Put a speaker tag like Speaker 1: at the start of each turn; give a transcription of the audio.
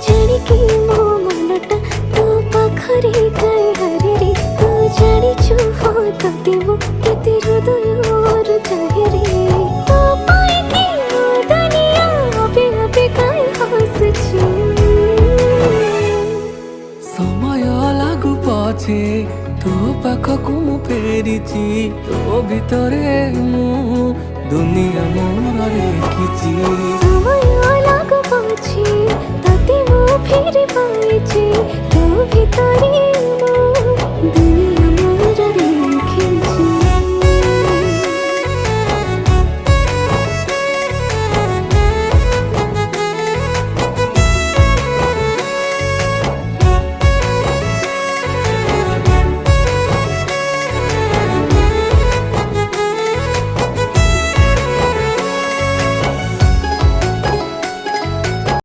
Speaker 1: ଜାଣିକି ମୋ ମନଟା ତୋ ପାଖରେ କାଇଁ ହାରେରେ ତୁ ଜାଣିଛୁ ହଁ ତତେ ମୁଁ କେତେ ହୃଦୟରୁ ଚାହେଁରେ ତୋ ପାଇଁ କି ମୋ ଦୁନିଆ ଅବେ ଅବେ କାଇଁ ହସୁଛି।
Speaker 2: समय लागू पछे तो पाखकु मु फेरिची तो भितरे मु दुनिया मोर रेखिची।
Speaker 1: समय लागू